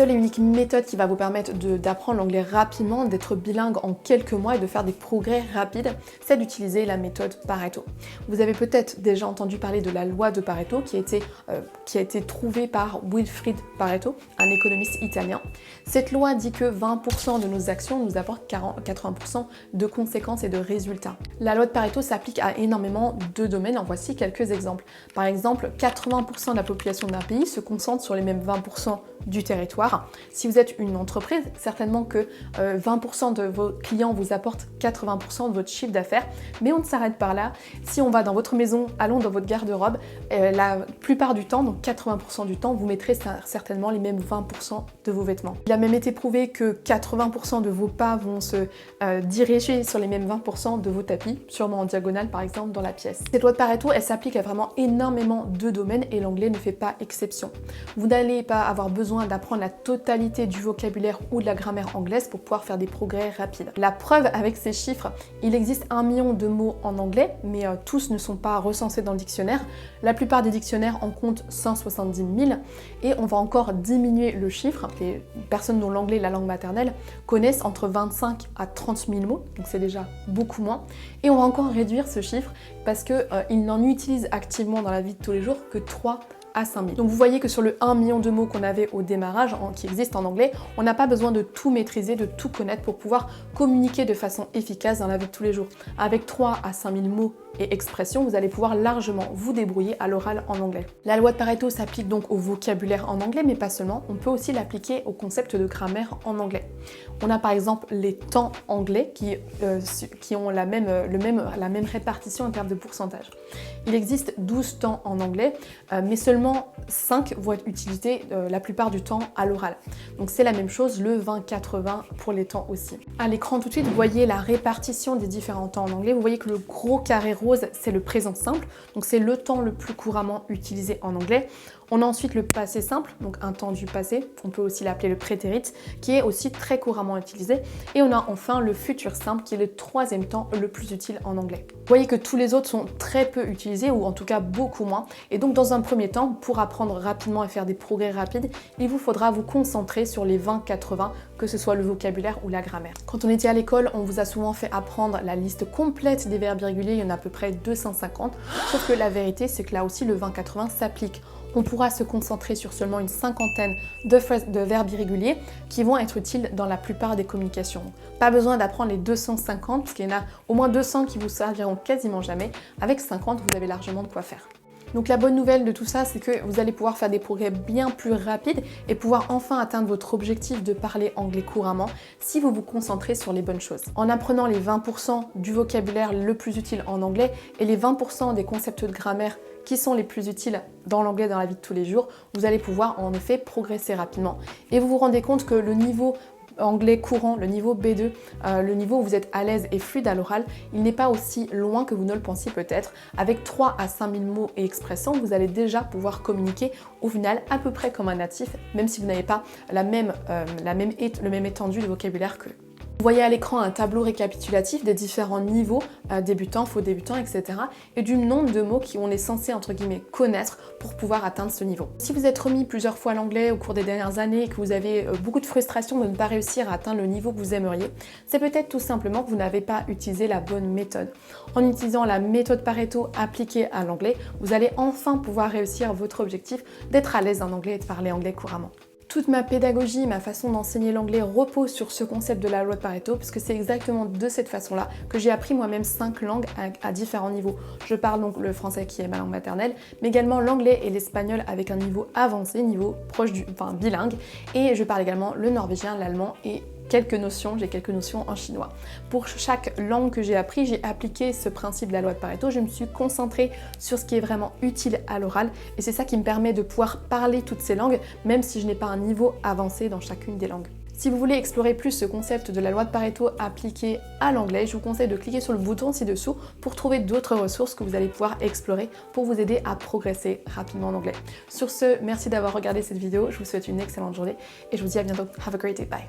seule et unique méthode qui va vous permettre d'apprendre l'anglais rapidement, d'être bilingue en quelques mois et de faire des progrès rapides, c'est d'utiliser la méthode Pareto. Vous avez peut-être déjà entendu parler de la loi de Pareto qui a été trouvée par Wilfried Pareto, un économiste italien. Cette loi dit que 20% de nos actions nous apportent 80% de conséquences et de résultats. La loi de Pareto s'applique à énormément de domaines, en voici quelques exemples. Par exemple, 80% de la population d'un pays se concentre sur les mêmes 20% du territoire. Si vous êtes une entreprise, certainement que 20% de vos clients vous apportent 80% de votre chiffre d'affaires, mais on ne s'arrête pas là. Si on va dans votre maison, allons dans votre garde-robe, la plupart du temps, donc 80% du temps, vous mettrez certainement les mêmes 20% de vos vêtements. Il a même été prouvé que 80% de vos pas vont se diriger sur les mêmes 20% de vos tapis, sûrement en diagonale par exemple dans la pièce. Cette loi de Pareto, elle s'applique à vraiment énormément de domaines et l'anglais ne fait pas exception. Vous n'allez pas avoir besoin d'apprendre la totalité du vocabulaire ou de la grammaire anglaise pour pouvoir faire des progrès rapides. La preuve avec ces chiffres, il existe 1 million de mots en anglais, mais tous ne sont pas recensés dans le dictionnaire. La plupart des dictionnaires en comptent 170 000 et on va encore diminuer le chiffre. Les personnes dont l'anglais est la langue maternelle connaissent entre 25 à 30 000 mots, donc c'est déjà beaucoup moins. Et on va encore réduire ce chiffre parce qu'ils n'en utilisent activement dans la vie de tous les jours que 3 à 5 000. Donc vous voyez que sur le 1 million de mots qu'on avait au démarrage, qui existe en anglais, on n'a pas besoin de tout maîtriser, de tout connaître pour pouvoir communiquer de façon efficace dans la vie de tous les jours. Avec 3 à 5 000 mots et expressions, vous allez pouvoir largement vous débrouiller à l'oral en anglais. La loi de Pareto s'applique donc au vocabulaire en anglais, mais pas seulement, on peut aussi l'appliquer au concept de grammaire en anglais. On a par exemple les temps anglais qui ont la même répartition en termes de pourcentage. Il existe 12 temps en anglais, mais seulement 5 vont être utilisés la plupart du temps à l'oral. Donc c'est la même chose, le 20-80 pour les temps aussi. À l'écran tout de suite, vous voyez la répartition des différents temps en anglais. Vous voyez que le gros carré rose, c'est le présent simple. Donc c'est le temps le plus couramment utilisé en anglais. On a ensuite le passé simple, donc un temps du passé, on peut aussi l'appeler le prétérit, qui est aussi très couramment utilisé. Et on a enfin le futur simple, qui est le 3e temps le plus utile en anglais. Vous voyez que tous les autres sont très peu utilisés, ou en tout cas beaucoup moins. Et donc dans un premier temps, pour apprendre rapidement et faire des progrès rapides, il vous faudra vous concentrer sur les 20-80, que ce soit le vocabulaire ou la grammaire. Quand on était à l'école, on vous a souvent fait apprendre la liste complète des verbes irréguliers, il y en a à peu près 250, sauf que la vérité, c'est que là aussi le 20-80 s'applique. On pourra se concentrer sur seulement une cinquantaine de verbes irréguliers qui vont être utiles dans la plupart des communications. Pas besoin d'apprendre les 250, parce qu'il y en a au moins 200 qui vous serviront quasiment jamais. Avec 50, vous avez largement de quoi faire. Donc la bonne nouvelle de tout ça, c'est que vous allez pouvoir faire des progrès bien plus rapides et pouvoir enfin atteindre votre objectif de parler anglais couramment si vous vous concentrez sur les bonnes choses. En apprenant les 20% du vocabulaire le plus utile en anglais et les 20% des concepts de grammaire qui sont les plus utiles dans l'anglais dans la vie de tous les jours, vous allez pouvoir en effet progresser rapidement. Et vous vous rendez compte que le niveau anglais courant, le niveau B2, le niveau où vous êtes à l'aise et fluide à l'oral, il n'est pas aussi loin que vous ne le pensiez peut-être. Avec 3 à 5 000 mots et expressions, vous allez déjà pouvoir communiquer au final à peu près comme un natif, même si vous n'avez pas le même étendue de vocabulaire qu'eux. Vous voyez à l'écran un tableau récapitulatif des différents niveaux, débutants, faux débutants, etc. et du nombre de mots qu'on est censé, entre guillemets, connaître pour pouvoir atteindre ce niveau. Si vous êtes remis plusieurs fois l'anglais au cours des dernières années et que vous avez beaucoup de frustration de ne pas réussir à atteindre le niveau que vous aimeriez, c'est peut-être tout simplement que vous n'avez pas utilisé la bonne méthode. En utilisant la méthode Pareto appliquée à l'anglais, vous allez enfin pouvoir réussir votre objectif d'être à l'aise en anglais et de parler anglais couramment. Toute ma pédagogie, ma façon d'enseigner l'anglais repose sur ce concept de la loi de Pareto, puisque c'est exactement de cette façon-là que j'ai appris moi-même 5 langues à différents niveaux. Je parle donc le français qui est ma langue maternelle, mais également l'anglais et l'espagnol avec un niveau avancé, niveau proche bilingue, et je parle également le norvégien, l'allemand et j'ai quelques notions en chinois. Pour chaque langue que j'ai appris, j'ai appliqué ce principe de la loi de Pareto. Je me suis concentrée sur ce qui est vraiment utile à l'oral et c'est ça qui me permet de pouvoir parler toutes ces langues, même si je n'ai pas un niveau avancé dans chacune des langues. Si vous voulez explorer plus ce concept de la loi de Pareto appliqué à l'anglais, je vous conseille de cliquer sur le bouton ci-dessous pour trouver d'autres ressources que vous allez pouvoir explorer pour vous aider à progresser rapidement en anglais. Sur ce, merci d'avoir regardé cette vidéo, je vous souhaite une excellente journée et je vous dis à bientôt. Have a great day, bye!